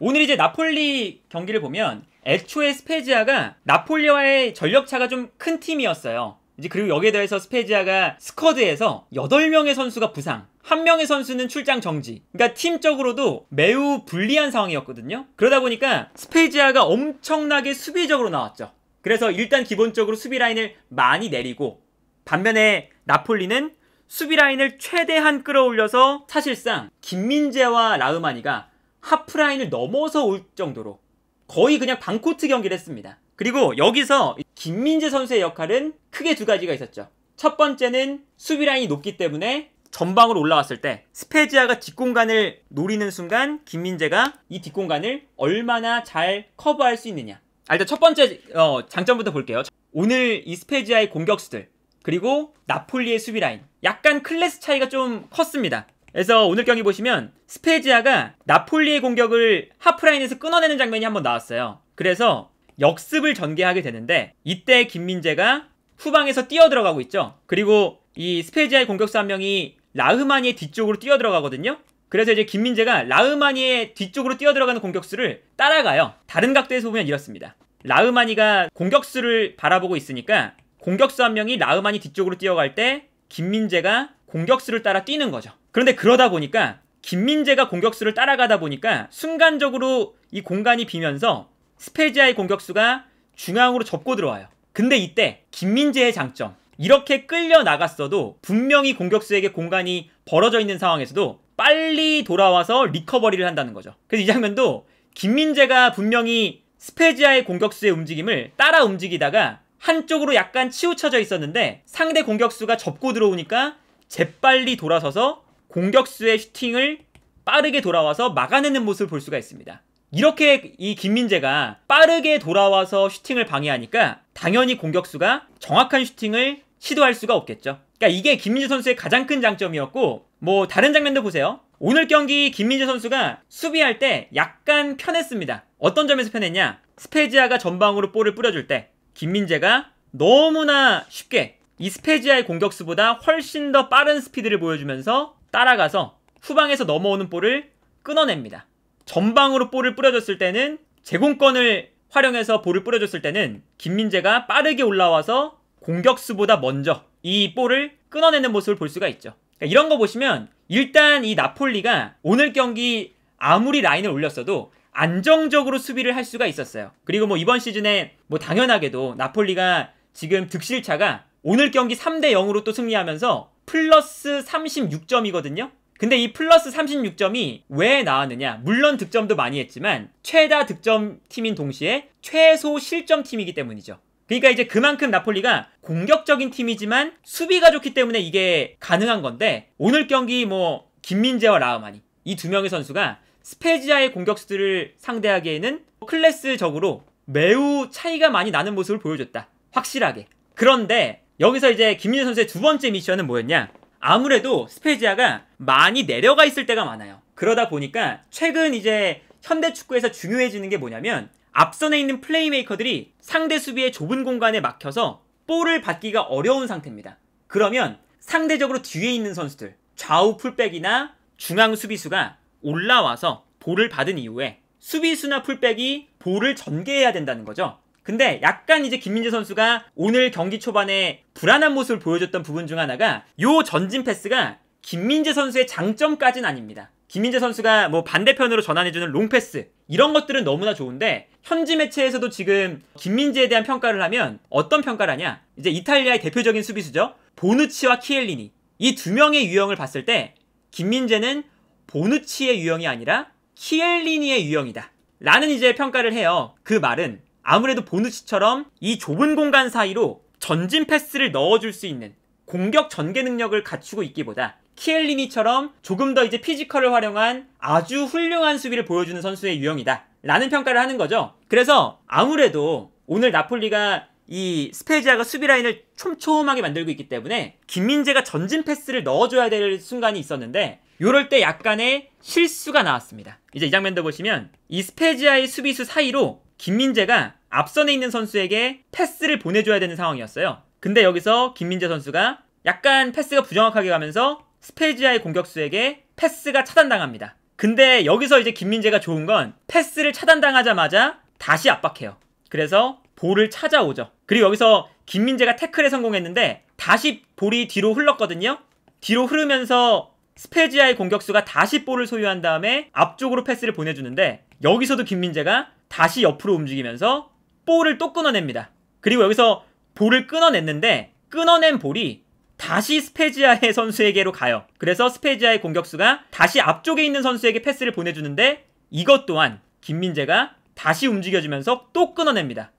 오늘 이제 나폴리 경기를 보면 애초에 스페지아가 나폴리와의 전력차가 좀 큰 팀이었어요. 이제 그리고 여기에 더해서 스페지아가 스쿼드에서 8명의 선수가 부상, 1명의 선수는 출장 정지. 그러니까 팀적으로도 매우 불리한 상황이었거든요. 그러다 보니까 스페지아가 엄청나게 수비적으로 나왔죠. 그래서 일단 기본적으로 수비 라인을 많이 내리고, 반면에 나폴리는 수비 라인을 최대한 끌어올려서 사실상 김민재와 라흐마니가 하프라인을 넘어서 올 정도로 거의 그냥 반코트 경기를 했습니다. 그리고 여기서 김민재 선수의 역할은 크게 두 가지가 있었죠. 첫 번째는 수비 라인이 높기 때문에 전방으로 올라왔을 때 스페지아가 뒷공간을 노리는 순간 김민재가 이 뒷공간을 얼마나 잘 커버할 수 있느냐. 일단 첫 번째 장점부터 볼게요. 오늘 이 스페지아의 공격수들, 그리고 나폴리의 수비 라인, 약간 클래스 차이가 좀 컸습니다. 그래서 오늘 경기 보시면 스페지아가 나폴리의 공격을 하프라인에서 끊어내는 장면이 한번 나왔어요. 그래서 역습을 전개하게 되는데, 이때 김민재가 후방에서 뛰어들어가고 있죠. 그리고 이 스페지아의 공격수 한 명이 라흐마니의 뒤쪽으로 뛰어들어가거든요. 그래서 이제 김민재가 라흐마니의 뒤쪽으로 뛰어들어가는 공격수를 따라가요. 다른 각도에서 보면 이렇습니다. 라흐마니가 공격수를 바라보고 있으니까 공격수 한 명이 라흐마니 뒤쪽으로 뛰어갈 때 김민재가 공격수를 따라 뛰는 거죠. 그런데 그러다 보니까 김민재가 공격수를 따라가다 보니까 순간적으로 이 공간이 비면서 스페지아의 공격수가 중앙으로 접고 들어와요. 근데 이때 김민재의 장점, 이렇게 끌려 나갔어도 분명히 공격수에게 공간이 벌어져 있는 상황에서도 빨리 돌아와서 리커버리를 한다는 거죠. 그래서 이 장면도 김민재가 분명히 스페지아의 공격수의 움직임을 따라 움직이다가 한쪽으로 약간 치우쳐져 있었는데 상대 공격수가 접고 들어오니까 재빨리 돌아서서 공격수의 슈팅을 빠르게 돌아와서 막아내는 모습을 볼 수가 있습니다. 이렇게 이 김민재가 빠르게 돌아와서 슈팅을 방해하니까 당연히 공격수가 정확한 슈팅을 시도할 수가 없겠죠. 그러니까 이게 김민재 선수의 가장 큰 장점이었고, 뭐 다른 장면도 보세요. 오늘 경기 김민재 선수가 수비할 때 약간 편했습니다. 어떤 점에서 편했냐? 스페지아가 전방으로 볼을 뿌려줄 때 김민재가 너무나 쉽게 이 스페지아의 공격수보다 훨씬 더 빠른 스피드를 보여주면서 따라가서 후방에서 넘어오는 볼을 끊어냅니다. 전방으로 볼을 뿌려줬을 때는, 제공권을 활용해서 볼을 뿌려줬을 때는 김민재가 빠르게 올라와서 공격수보다 먼저 이 볼을 끊어내는 모습을 볼 수가 있죠. 그러니까 이런 거 보시면 일단 이 나폴리가 오늘 경기 아무리 라인을 올렸어도 안정적으로 수비를 할 수가 있었어요. 그리고 뭐 이번 시즌에 뭐 당연하게도 나폴리가 지금 득실차가 오늘 경기 3대 0으로 또 승리하면서 플러스 36점이거든요. 근데 이 플러스 36점이 왜 나왔느냐? 물론 득점도 많이 했지만 최다 득점 팀인 동시에 최소 실점 팀이기 때문이죠. 그러니까 이제 그만큼 나폴리가 공격적인 팀이지만 수비가 좋기 때문에 이게 가능한 건데, 오늘 경기 뭐 김민재와 라흐마니 이 두 명의 선수가 스페지아의 공격수들을 상대하기에는 클래스적으로 매우 차이가 많이 나는 모습을 보여줬다. 확실하게. 그런데 여기서 이제 김민재 선수의 두 번째 미션은 뭐였냐? 아무래도 스페지아가 많이 내려가 있을 때가 많아요. 그러다 보니까 최근 이제 현대 축구에서 중요해지는 게 뭐냐면, 앞선에 있는 플레이메이커들이 상대 수비의 좁은 공간에 막혀서 볼을 받기가 어려운 상태입니다. 그러면 상대적으로 뒤에 있는 선수들, 좌우 풀백이나 중앙 수비수가 올라와서 볼을 받은 이후에 수비수나 풀백이 볼을 전개해야 된다는 거죠. 근데 약간 이제 김민재 선수가 오늘 경기 초반에 불안한 모습을 보여줬던 부분 중 하나가 요 전진 패스가 김민재 선수의 장점까지는 아닙니다. 김민재 선수가 뭐 반대편으로 전환해주는 롱패스, 이런 것들은 너무나 좋은데, 현지 매체에서도 지금 김민재에 대한 평가를 하면 어떤 평가를 하냐? 이제 이탈리아의 대표적인 수비수죠. 보누치와 키엘리니, 이 두 명의 유형을 봤을 때 김민재는 보누치의 유형이 아니라 키엘리니의 유형이다 라는 이제 평가를 해요. 그 말은 아무래도 보누치처럼 이 좁은 공간 사이로 전진 패스를 넣어줄 수 있는 공격 전개 능력을 갖추고 있기보다 키엘리니처럼 조금 더 이제 피지컬을 활용한 아주 훌륭한 수비를 보여주는 선수의 유형이다 라는 평가를 하는 거죠. 그래서 아무래도 오늘 나폴리가 이 스페지아가 수비 라인을 촘촘하게 만들고 있기 때문에 김민재가 전진 패스를 넣어줘야 될 순간이 있었는데, 요럴 때 약간의 실수가 나왔습니다. 이제 이 장면도 보시면 이 스페지아의 수비수 사이로 김민재가 앞선에 있는 선수에게 패스를 보내줘야 되는 상황이었어요. 근데 여기서 김민재 선수가 약간 패스가 부정확하게 가면서 스페지아의 공격수에게 패스가 차단당합니다. 근데 여기서 이제 김민재가 좋은 건 패스를 차단당하자마자 다시 압박해요. 그래서 볼을 찾아오죠. 그리고 여기서 김민재가 태클에 성공했는데 다시 볼이 뒤로 흘렀거든요. 뒤로 흐르면서 스페지아의 공격수가 다시 볼을 소유한 다음에 앞쪽으로 패스를 보내주는데 여기서도 김민재가 다시 옆으로 움직이면서 볼을 또 끊어냅니다. 그리고 여기서 볼을 끊어냈는데 끊어낸 볼이 다시 스페지아의 선수에게로 가요. 그래서 스페지아의 공격수가 다시 앞쪽에 있는 선수에게 패스를 보내주는데 이것 또한 김민재가 다시 움직여주면서 또 끊어냅니다.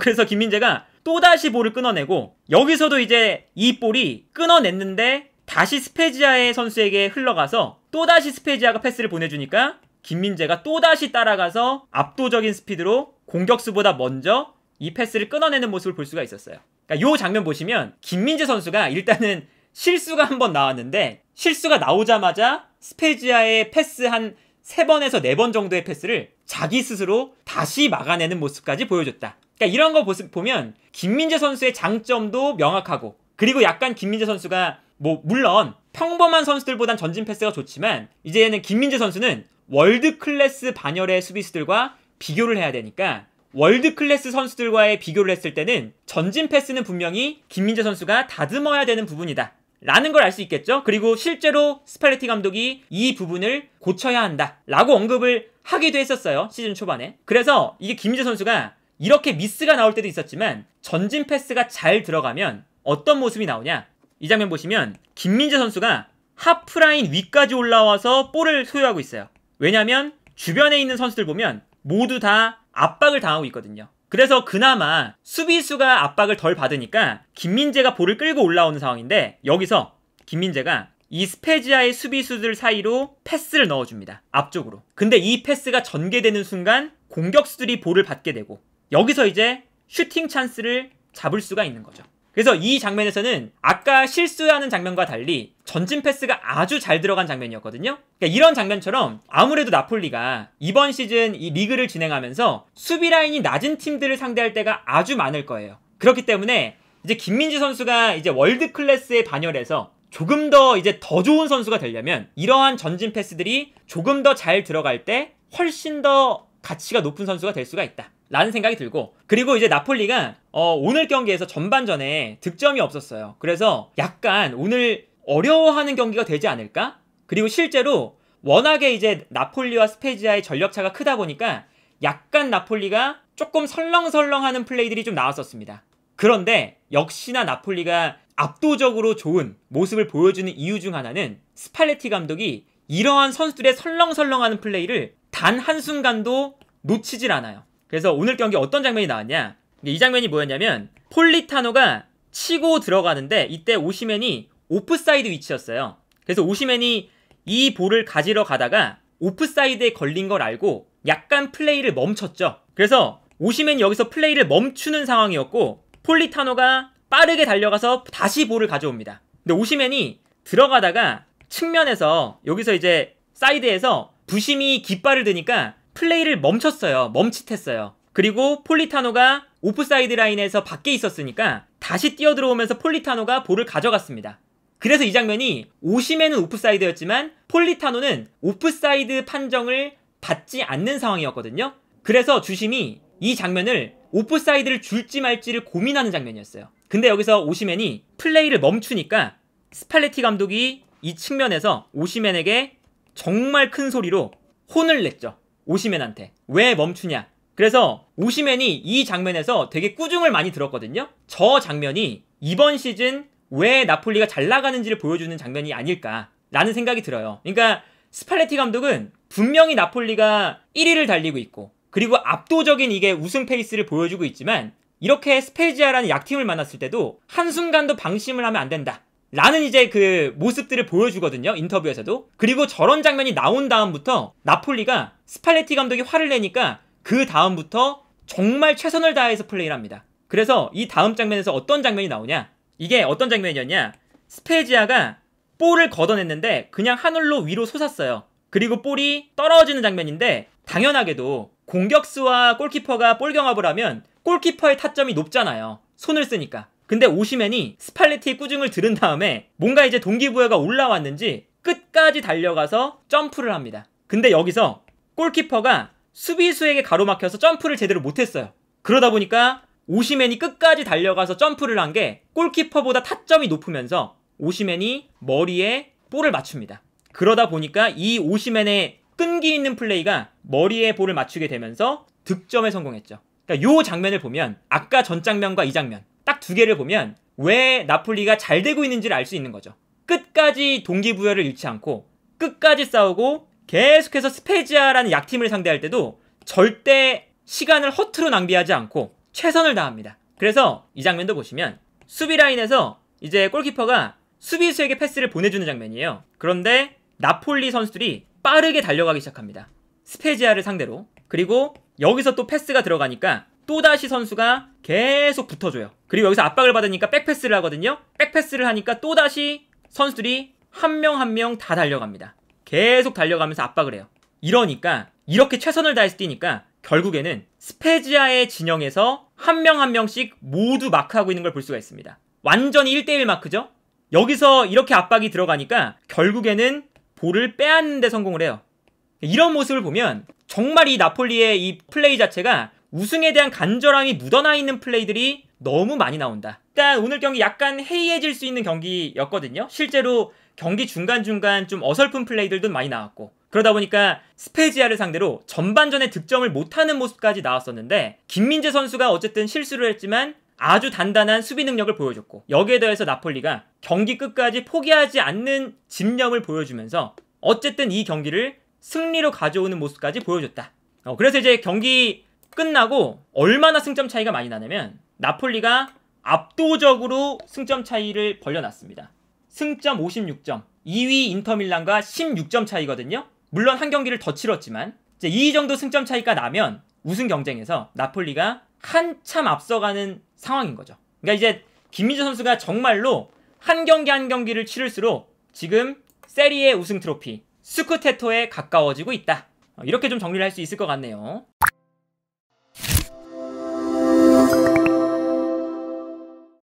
그래서 김민재가 또다시 볼을 끊어내고 여기서도 이제 이 볼이 끊어냈는데 다시 스페지아의 선수에게 흘러가서 또다시 스페지아가 패스를 보내주니까 김민재가 또다시 따라가서 압도적인 스피드로 공격수보다 먼저 이 패스를 끊어내는 모습을 볼 수가 있었어요. 그러니까 이 장면 보시면 김민재 선수가 일단은 실수가 한 번 나왔는데 실수가 나오자마자 스페지아의 패스 한 3번에서 4번 정도의 패스를 자기 스스로 다시 막아내는 모습까지 보여줬다. 그러니까 이런 거 보면 김민재 선수의 장점도 명확하고 그리고 약간 김민재 선수가 물론 평범한 선수들보단 전진 패스가 좋지만 이제는 김민재 선수는 월드 클래스 반열의 수비수들과 비교를 해야 되니까 월드 클래스 선수들과의 비교를 했을 때는 전진 패스는 분명히 김민재 선수가 다듬어야 되는 부분이다 라는 걸 알 수 있겠죠. 그리고 실제로 스팔레티 감독이 이 부분을 고쳐야 한다 라고 언급을 하기도 했었어요, 시즌 초반에. 그래서 이게 김민재 선수가 이렇게 미스가 나올 때도 있었지만 전진 패스가 잘 들어가면 어떤 모습이 나오냐, 이 장면 보시면 김민재 선수가 하프라인 위까지 올라와서 볼을 소유하고 있어요. 왜냐면 주변에 있는 선수들 보면 모두 다 압박을 당하고 있거든요. 그래서 그나마 수비수가 압박을 덜 받으니까 김민재가 볼을 끌고 올라오는 상황인데 여기서 김민재가 이 스페지아의 수비수들 사이로 패스를 넣어줍니다. 앞쪽으로. 근데 이 패스가 전개되는 순간 공격수들이 볼을 받게 되고 여기서 이제 슈팅 찬스를 잡을 수가 있는 거죠. 그래서 이 장면에서는 아까 실수하는 장면과 달리 전진 패스가 아주 잘 들어간 장면이었거든요. 그러니까 이런 장면처럼 아무래도 나폴리가 이번 시즌 이 리그를 진행하면서 수비 라인이 낮은 팀들을 상대할 때가 아주 많을 거예요. 그렇기 때문에 이제 김민재 선수가 이제 월드 클래스의 반열에서 조금 더 이제 더 좋은 선수가 되려면 이러한 전진 패스들이 조금 더 잘 들어갈 때 훨씬 더 가치가 높은 선수가 될 수가 있다 라는 생각이 들고, 그리고 이제 나폴리가 오늘 경기에서 전반전에 득점이 없었어요. 그래서 약간 오늘 어려워하는 경기가 되지 않을까? 그리고 실제로 워낙에 이제 나폴리와 스페지아의 전력차가 크다 보니까 약간 나폴리가 조금 설렁설렁하는 플레이들이 좀 나왔었습니다. 그런데 역시나 나폴리가 압도적으로 좋은 모습을 보여주는 이유 중 하나는 스팔레티 감독이 이러한 선수들의 설렁설렁하는 플레이를 단 한순간도 놓치질 않아요. 그래서 오늘 경기 어떤 장면이 나왔냐, 이 장면이 뭐였냐면 폴리타노가 치고 들어가는데 이때 오시맨이 오프사이드 위치였어요. 그래서 오시맨이 이 볼을 가지러 가다가 오프사이드에 걸린 걸 알고 약간 플레이를 멈췄죠. 그래서 오시맨이 여기서 플레이를 멈추는 상황이었고 폴리타노가 빠르게 달려가서 다시 볼을 가져옵니다. 근데 오시맨이 들어가다가 측면에서 여기서 이제 사이드에서 부심이 깃발을 드니까 플레이를 멈췄어요. 멈칫했어요. 그리고 폴리타노가 오프사이드 라인에서 밖에 있었으니까 다시 뛰어들어오면서 폴리타노가 볼을 가져갔습니다. 그래서 이 장면이 오시맨은 오프사이드였지만 폴리타노는 오프사이드 판정을 받지 않는 상황이었거든요. 그래서 주심이 이 장면을 오프사이드를 줄지 말지를 고민하는 장면이었어요. 근데 여기서 오시맨이 플레이를 멈추니까 스팔레티 감독이 이 측면에서 오시맨에게 정말 큰 소리로 혼을 냈죠. 오시맨한테. 왜 멈추냐. 그래서 오시맨이 이 장면에서 되게 꾸중을 많이 들었거든요. 저 장면이 이번 시즌 왜 나폴리가 잘 나가는지를 보여주는 장면이 아닐까라는 생각이 들어요. 그러니까 스팔레티 감독은 분명히 나폴리가 1위를 달리고 있고 그리고 압도적인 이게 우승 페이스를 보여주고 있지만 이렇게 스페지아라는 약팀을 만났을 때도 한순간도 방심을 하면 안 된다 라는 이제 그 모습들을 보여주거든요, 인터뷰에서도. 그리고 저런 장면이 나온 다음부터 나폴리가 스팔레티 감독이 화를 내니까 그 다음부터 정말 최선을 다해서 플레이를 합니다. 그래서 이 다음 장면에서 어떤 장면이 나오냐, 이게 어떤 장면이었냐, 스페지아가 볼을 걷어냈는데 그냥 하늘로 위로 솟았어요. 그리고 볼이 떨어지는 장면인데 당연하게도 공격수와 골키퍼가 볼 경합을 하면 골키퍼의 타점이 높잖아요, 손을 쓰니까. 근데 오시맨이 스팔레티의 꾸중을 들은 다음에 뭔가 이제 동기부여가 올라왔는지 끝까지 달려가서 점프를 합니다. 근데 여기서 골키퍼가 수비수에게 가로막혀서 점프를 제대로 못했어요. 그러다 보니까 오시맨이 끝까지 달려가서 점프를 한 게 골키퍼보다 타점이 높으면서 오시맨이 머리에 볼을 맞춥니다. 그러다 보니까 이 오시맨의 끈기 있는 플레이가 머리에 볼을 맞추게 되면서 득점에 성공했죠. 그러니까 이 장면을 보면 아까 전 장면과 이 장면 딱 두 개를 보면 왜 나폴리가 잘 되고 있는지를 알 수 있는 거죠. 끝까지 동기부여를 잃지 않고 끝까지 싸우고 계속해서 스페지아라는 약팀을 상대할 때도 절대 시간을 허투루 낭비하지 않고 최선을 다합니다. 그래서 이 장면도 보시면 수비 라인에서 이제 골키퍼가 수비수에게 패스를 보내주는 장면이에요. 그런데 나폴리 선수들이 빠르게 달려가기 시작합니다. 스페지아를 상대로. 그리고 여기서 또 패스가 들어가니까 또다시 선수가 계속 붙어줘요. 그리고 여기서 압박을 받으니까 백패스를 하거든요. 백패스를 하니까 또다시 선수들이 한 명 한 명 다 달려갑니다. 계속 달려가면서 압박을 해요. 이러니까 이렇게 최선을 다해서 뛰니까 결국에는 스페지아의 진영에서 한 명 한 명씩 모두 마크하고 있는 걸 볼 수가 있습니다. 완전히 1대1 마크죠. 여기서 이렇게 압박이 들어가니까 결국에는 볼을 빼앗는 데 성공을 해요. 이런 모습을 보면 정말 이 나폴리의 이 플레이 자체가 우승에 대한 간절함이 묻어나 있는 플레이들이 너무 많이 나온다. 일단 오늘 경기 약간 해이해질 수 있는 경기였거든요. 실제로 경기 중간중간 좀 어설픈 플레이들도 많이 나왔고, 그러다 보니까 스페지아를 상대로 전반전에 득점을 못하는 모습까지 나왔었는데 김민재 선수가 어쨌든 실수를 했지만 아주 단단한 수비 능력을 보여줬고, 여기에 더해서 나폴리가 경기 끝까지 포기하지 않는 집념을 보여주면서 어쨌든 이 경기를 승리로 가져오는 모습까지 보여줬다. 그래서 이제 경기 끝나고 얼마나 승점 차이가 많이 나냐면 나폴리가 압도적으로 승점 차이를 벌려놨습니다. 승점 56점, 2위 인터밀란과 16점 차이거든요. 물론 한 경기를 더 치렀지만 이제 이 정도 승점 차이가 나면 우승 경쟁에서 나폴리가 한참 앞서가는 상황인 거죠. 그러니까 이제 김민재 선수가 정말로 한 경기 한 경기를 치를수록 지금 세리에 우승 트로피 스쿠테토에 가까워지고 있다. 이렇게 좀 정리를 할 수 있을 것 같네요.